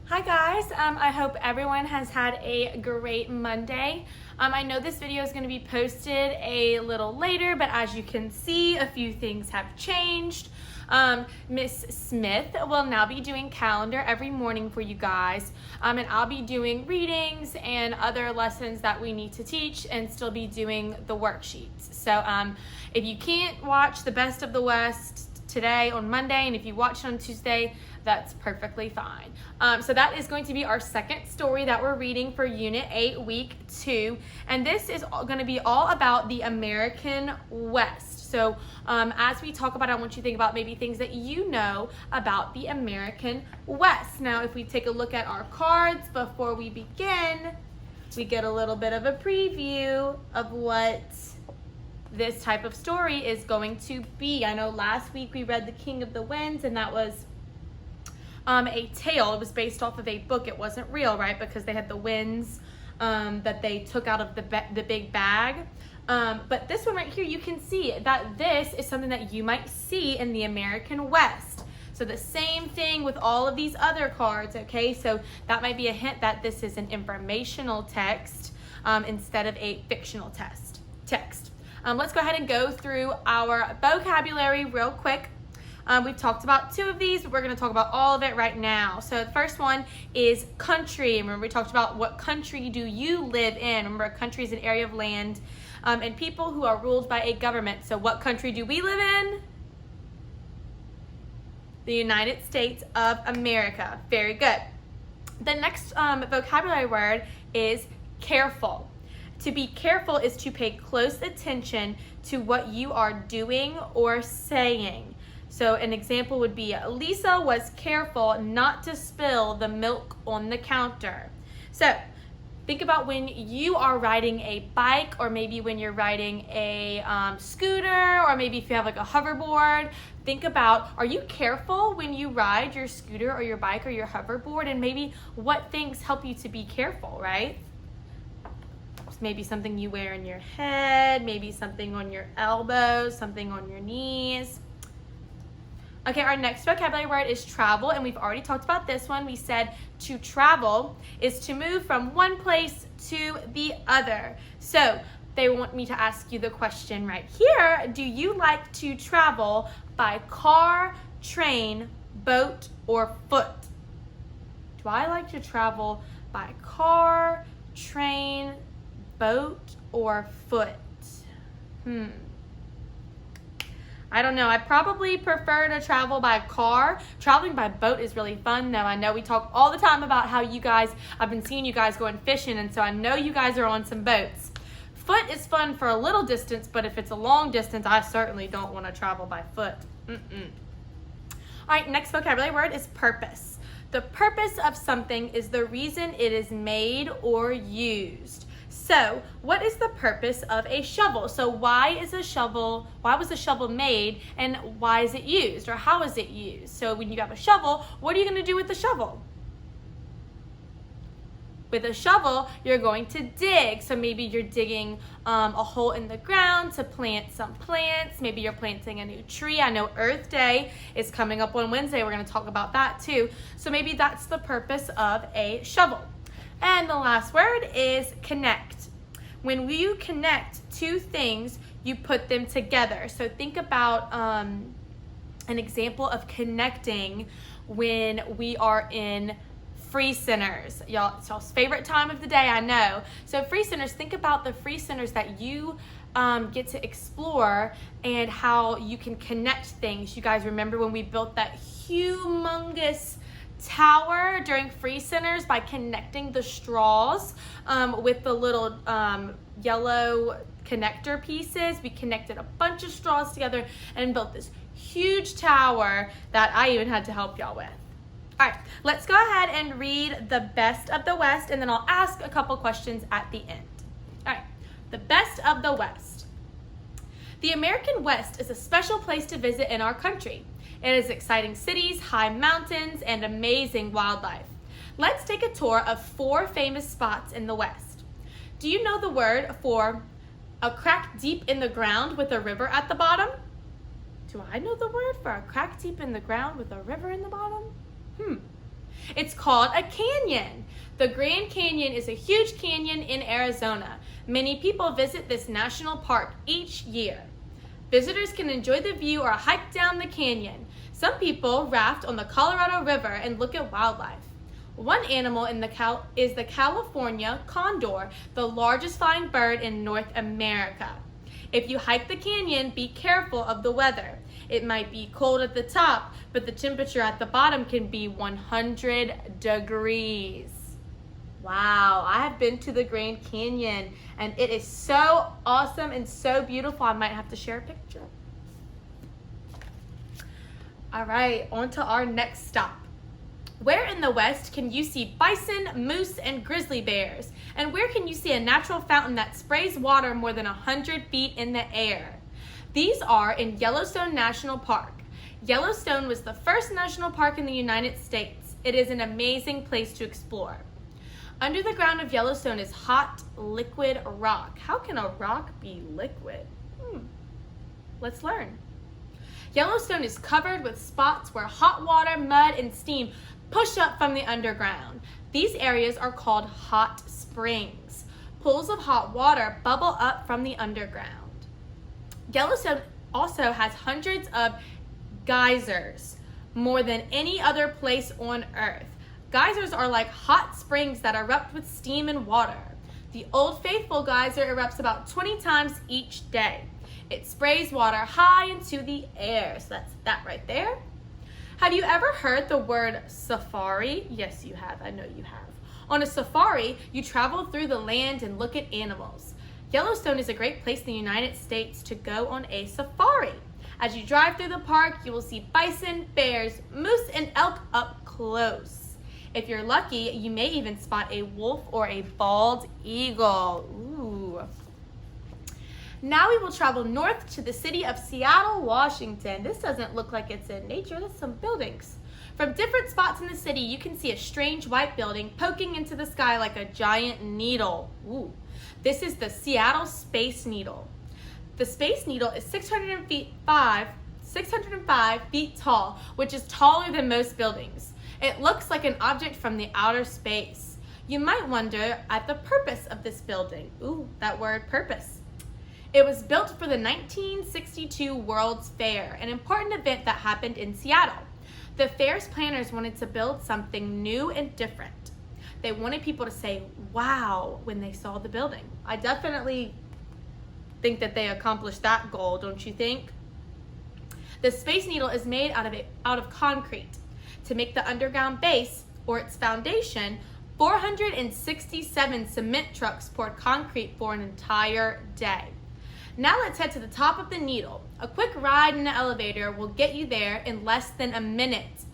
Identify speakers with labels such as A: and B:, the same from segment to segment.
A: Hi guys, I hope everyone has had a great Monday. I know this video is going to be posted a little later, but as you can see, a few things have changed. Miss Smith will now be doing calendar every morning for you guys, and I'll be doing readings and other lessons that we need to teach and still be doing the worksheets. So if you can't watch the Best of the West today on Monday, and if you watch it on Tuesday, that's perfectly fine. So that is going to be our second story that we're reading for Unit 8, Week 2. And this is going to be all about the American West. So as we talk about it, I want you to think about maybe things that you know about the American West. Now, if we take a look at our cards before we begin, we get a little bit of a preview of what this type of story is going to be. I know last week we read The King of the Winds, and that was a tale. It was based off of a book. It wasn't real, right? Because they had the winds that they took out of the big bag. But this one right here, you can see that this is something that you might see in the American West. So the same thing with all of these other cards, okay? So that might be a hint that this is an informational text instead of a fictional text. Let's go ahead and go through our vocabulary real quick. We've talked about two of these, but we're going to talk about all of it right now. So the first one is country. Remember, we talked about what country do you live in. Remember, a country is an area of land and people who are ruled by a government. So what country do we live in? The United States of America. Very good. The next vocabulary word is careful. To be careful is to pay close attention to what you are doing or saying. So an example would be, Lisa was careful not to spill the milk on the counter. So think about when you are riding a bike, or maybe when you're riding a scooter, or maybe if you have like a hoverboard. Think about, are you careful when you ride your scooter or your bike or your hoverboard? And maybe what things help you to be careful, right? Maybe something you wear in your head, maybe something on your elbows, something on your knees. Okay, our next vocabulary word is travel, and we've already talked about this one. We said to travel is to move from one place to the other. So they want me to ask you the question right here. Do you like to travel by car, train, boat, or foot? Do I like to travel by car, train, boat, or foot? I don't know. I probably prefer to travel by car. Traveling by boat is really fun, though. I know we talk all the time about how you guys, I've been seeing you guys going fishing, and so I know you guys are on some boats. Foot is fun for a little distance, but if it's a long distance, I certainly don't want to travel by foot. All right, next vocabulary word is purpose. The purpose of something is the reason it is made or used. So, what is the purpose of a shovel? So, why was the shovel made, and why is it used, or how is it used? So, when you have a shovel, what are you going to do with the shovel? With a shovel, you're going to dig. So maybe you're digging a hole in the ground to plant some plants. Maybe you're planting a new tree. I know Earth Day is coming up on Wednesday. We're going to talk about that too. So maybe that's the purpose of a shovel. And the last word is connect. When you connect two things, you put them together. So think about an example of connecting when we are in free centers. It's y'all's favorite time of the day, I know. So free centers, think about the free centers that you get to explore and how you can connect things. You guys remember when we built that humongous tower during free centers by connecting the straws with the little yellow connector pieces? We connected a bunch of straws together and built this huge tower that I even had to help y'all with. All right, let's go ahead and read the Best of the West, and then I'll ask a couple questions at the end. All right, the Best of the West. The American West is a special place to visit in our country. It has exciting cities, high mountains, and amazing wildlife. Let's take a tour of 4 famous spots in the West. Do you know the word for a crack deep in the ground with a river at the bottom? Do I know the word for a crack deep in the ground with a river in the bottom? It's called a canyon. The Grand Canyon is a huge canyon in Arizona. Many people visit this national park each year. Visitors can enjoy the view or hike down the canyon. Some people raft on the Colorado River and look at wildlife. One animal is the California condor, the largest flying bird in North America. If you hike the canyon, be careful of the weather. It might be cold at the top, but the temperature at the bottom can be 100 degrees. Wow, I have been to the Grand Canyon and it is so awesome and so beautiful. I might have to share a picture. All right, on to our next stop. Where in the West can you see bison, moose, and grizzly bears? And where can you see a natural fountain that sprays water more than 100 feet in the air? These are in Yellowstone National Park. Yellowstone was the first national park in the United States. It is an amazing place to explore. Under the ground of Yellowstone is hot, liquid rock. How can a rock be liquid? Let's learn. Yellowstone is covered with spots where hot water, mud, and steam push up from the underground. These areas are called hot springs. Pools of hot water bubble up from the underground. Yellowstone also has hundreds of geysers, more than any other place on Earth. Geysers are like hot springs that erupt with steam and water. The Old Faithful geyser erupts about 20 times each day. It sprays water high into the air. So that's that right there. Have you ever heard the word safari? Yes, you have. I know you have. On a safari, you travel through the land and look at animals. Yellowstone is a great place in the United States to go on a safari. As you drive through the park, you will see bison, bears, moose, and elk up close. If you're lucky, you may even spot a wolf or a bald eagle. Ooh. Now we will travel north to the city of Seattle, Washington. This doesn't look like it's in nature. That's some buildings. From different spots in the city, you can see a strange white building poking into the sky like a giant needle. Ooh. This is the Seattle Space Needle. The Space Needle is 605 feet tall, which is taller than most buildings. It looks like an object from the outer space. You might wonder at the purpose of this building. Ooh, that word, purpose. It was built for the 1962 World's Fair, an important event that happened in Seattle. The fair's planners wanted to build something new and different. They wanted people to say, wow, when they saw the building. I definitely think that they accomplished that goal, don't you think? The Space Needle is made out of concrete. To make the underground base, or its foundation, 467 cement trucks poured concrete for an entire day. Now let's head to the top of the needle. A quick ride in the elevator will get you there in less than a minute.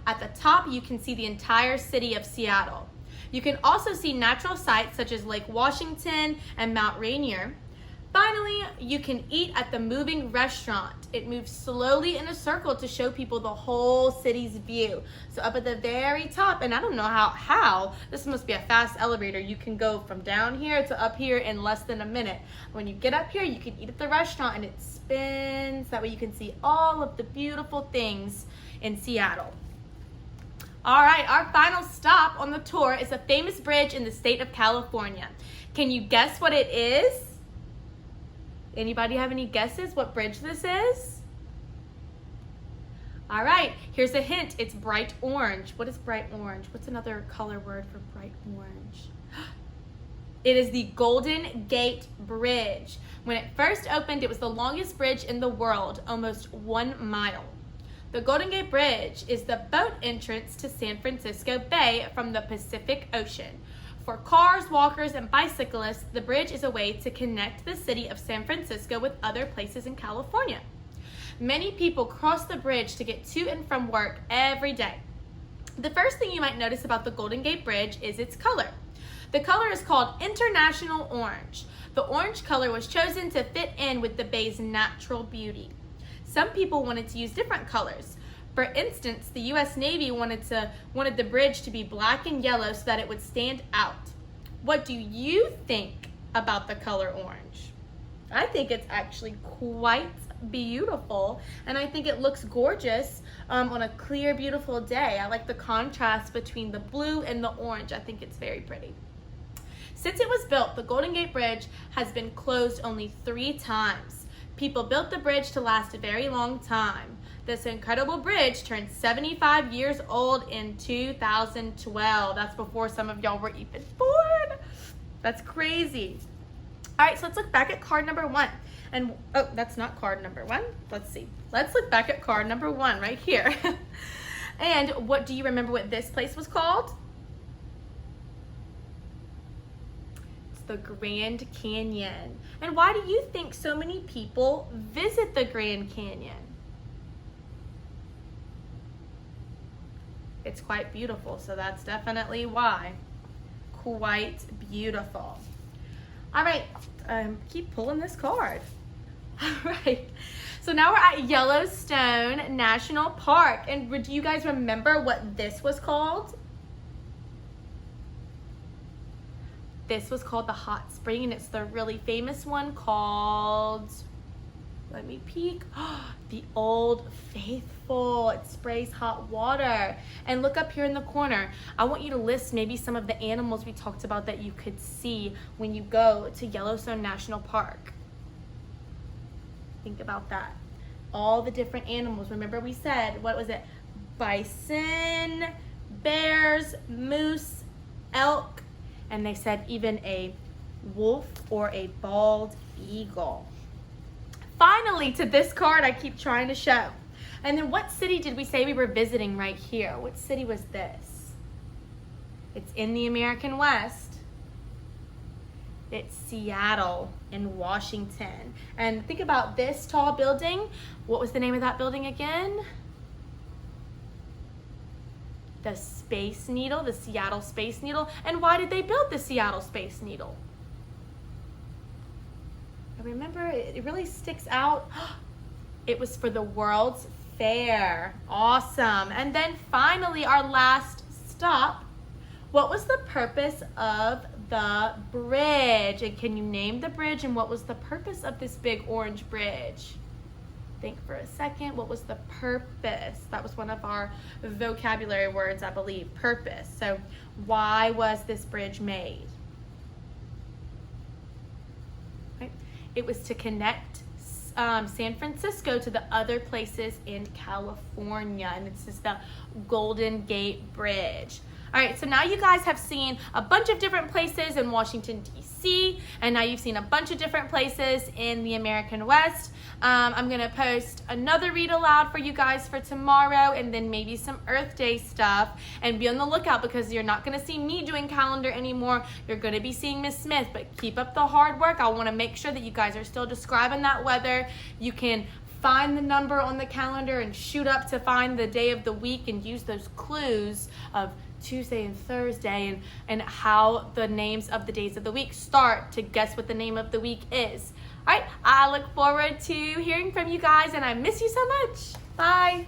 A: At the top, you can see the entire city of Seattle. You can also see natural sights such as Lake Washington and Mount Rainier. Finally, you can eat at the moving restaurant. It moves slowly in a circle to show people the whole city's view. So up at the very top, and I don't know how, this must be a fast elevator. You can go from down here to up here in less than a minute. When you get up here, you can eat at the restaurant and it spins. That way you can see all of the beautiful things in Seattle. All right, our final stop on the tour is a famous bridge in the state of California. Can you guess what it is? Anybody have any guesses what bridge this is? All right, here's a hint. It's bright orange. What is bright orange? What's another color word for bright orange? It is the Golden Gate Bridge. When it first opened, it was the longest bridge in the world, almost 1 mile. The Golden Gate Bridge is the boat entrance to San Francisco Bay from the Pacific Ocean. For cars, walkers, and bicyclists, the bridge is a way to connect the city of San Francisco with other places in California. Many people cross the bridge to get to and from work every day. The first thing you might notice about the Golden Gate Bridge is its color. The color is called International Orange. The orange color was chosen to fit in with the bay's natural beauty. Some people wanted to use different colors. For instance, the U.S. Navy wanted the bridge to be black and yellow so that it would stand out. What do you think about the color orange? I think it's actually quite beautiful, and I think it looks gorgeous on a clear, beautiful day. I like the contrast between the blue and the orange. I think it's very pretty. Since it was built, the Golden Gate Bridge has been closed only 3 times. People built the bridge to last a very long time. This incredible bridge turned 75 years old in 2012. That's before some of y'all were even born. That's crazy. All right, so let's look back at card number 1. And, oh, that's not card number 1. Let's see. Let's look back at card number 1 right here. And what do you remember what this place was called? It's the Grand Canyon. And why do you think so many people visit the Grand Canyon? It's quite beautiful, so that's definitely why. Quite beautiful. All right, keep pulling this card. All right, so now we're at Yellowstone National Park. And do you guys remember what this was called? This was called the Hot Spring, and it's the really famous one called, let me peek, the Old Faithful. It sprays hot water. And look up here in the corner. I want you to list maybe some of the animals we talked about that you could see when you go to Yellowstone National Park. Think about that. All the different animals. Remember we said, what was it? Bison, bears, moose, elk, and they said even a wolf or a bald eagle. Finally, to this card I keep trying to show. And then what city did we say we were visiting right here? What city was this? It's in the American West. It's Seattle in Washington. And think about this tall building. What was the name of that building again? The Space Needle, the Seattle Space Needle. And why did they build the Seattle Space Needle? Remember, it really sticks out. It was for the World's Fair. Awesome. And then finally, our last stop. What was the purpose of the bridge? And can you name the bridge? And what was the purpose of this big orange bridge? Think for a second. What was the purpose? That was one of our vocabulary words, I believe. Purpose. So why was this bridge made? It was to connect San Francisco to the other places in California, and this is the Golden Gate Bridge. All right, so now you guys have seen a bunch of different places in Washington, D.C., and now you've seen a bunch of different places in the American West. I'm gonna post another read aloud for you guys for tomorrow, and then maybe some Earth Day stuff. And be on the lookout, because you're not gonna see me doing calendar anymore. You're gonna be seeing Miss Smith, but keep up the hard work. I wanna make sure that you guys are still describing that weather. You can find the number on the calendar and shoot up to find the day of the week and use those clues of Tuesday and Thursday and how the names of the days of the week start to guess what the name of the week is. All right, I look forward to hearing from you guys, and I miss you so much. Bye.